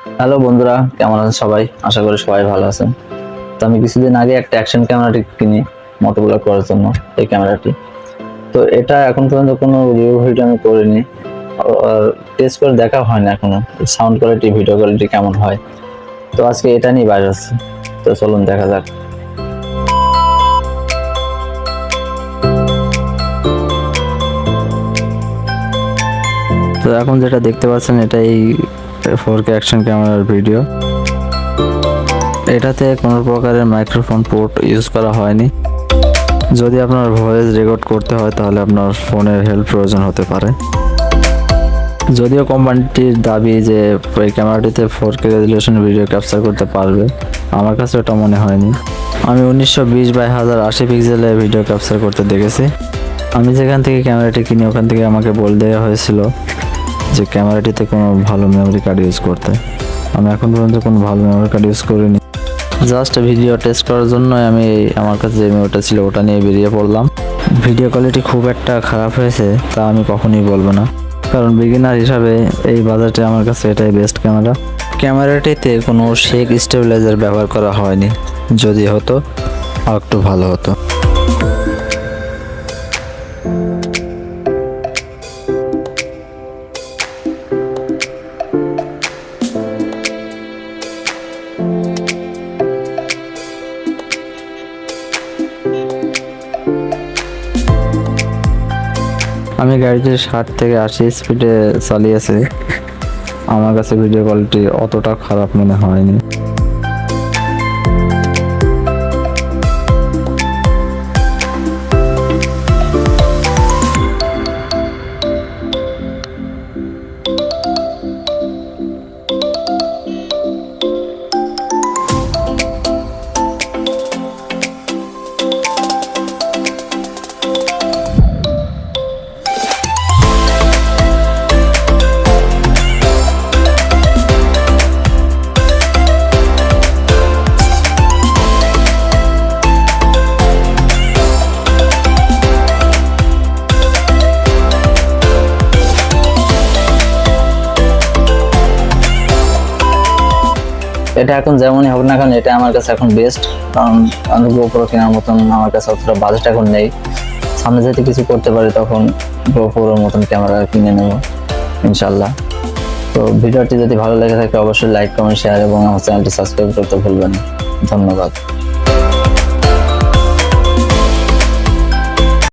Hello বন্ধুরা, কেমন আছেন সবাই? আশা করি সবাই ভালো আছেন। তো আমি কিছুদিন আগে একটা অ্যাকশন ক্যামেরাটি কিনি মোটোব্লগ করার জন্য, এই ক্যামেরাটি। তো এটা এখন পর্যন্ত কোনো রিভিউ ভিডিও আমি করিনি, আর টেস্ট করে দেখা হয় না এখনো সাউন্ড কোয়ালিটি, ভিডিও কোয়ালিটি কেমন হয়। তো আজকে এটা নিয়ে বাইরে আছে, তো চলুন দেখা যাক। তো এখন যেটা দেখতে পাচ্ছেন এটাই 4K অ্যাকশন ক্যামেরার ভিডিও। এটাতে কোনো প্রকারের মাইক্রোফোন পোর্ট ইউজ করা হয়নি। যদি আপনার ভয়েস রেকর্ড করতে হয় তাহলে আপনার ফোনের হেল্প প্রয়োজন হতে পারে। যদিও কোম্পানিটির দাবি যে এই ক্যামেরাটিতে 4K রেজলিউশন ভিডিও ক্যাপচার করতে পারবে, আমার কাছে ওটা মনে হয়নি। আমি 1920x1080 পিক্সেলে ভিডিও ক্যাপচার করতে দেখেছি। আমি যেখান থেকে ক্যামেরাটি কিনি ওখান থেকে আমাকে বলে দেওয়া হয়েছিল যে ক্যামেরাটিতে কোনো ভালো মেমোরি কার্ড ইউজ করতে। আমি এখন পর্যন্ত কোনো ভালো মেমোরি কার্ড ইউজ করিনি। জাস্ট ভিডিও টেস্ট করার জন্যই আমি আমার কাছে যে মেমোরিটা ছিল ওটা নিয়ে বেরিয়ে পড়লাম। ভিডিও কোয়ালিটি খুব একটা খারাপ হয়েছে তা আমি কখনোই বলবো না, কারণ বিগিনার হিসাবে এই বাজেটে আমার কাছে এটাই বেস্ট ক্যামেরা। ক্যামেরাটিতে কোনো শেক স্টেবিলাইজার ব্যবহার করা হয়নি, যদি হতো আর একটু ভালো হতো। আমি গাড়িতে 60 থেকে 80 স্পিডে চালিয়েছি, আমার কাছে ভিডিও কোয়ালিটি অতটা খারাপ মনে হয়নি। এটা এখন যেমনই হোক না কেন, এটা আমার কাছে এখন বেস্ট, কারণ আমি গোপ্রো কেনার মতন আমার কাছে অতটা বাজেট এখন নেই। সামনে যদি কিছু করতে পারি তখন গোপ্রোর মতন ক্যামেরা কিনে নেব ইনশাল্লাহ। তো ভিডিওটি যদি ভালো লেগে থাকে অবশ্যই লাইক, কমেন্ট, শেয়ার এবং আমার চ্যানেলটি সাবস্ক্রাইব করতে ভুলবেন না। ধন্যবাদ।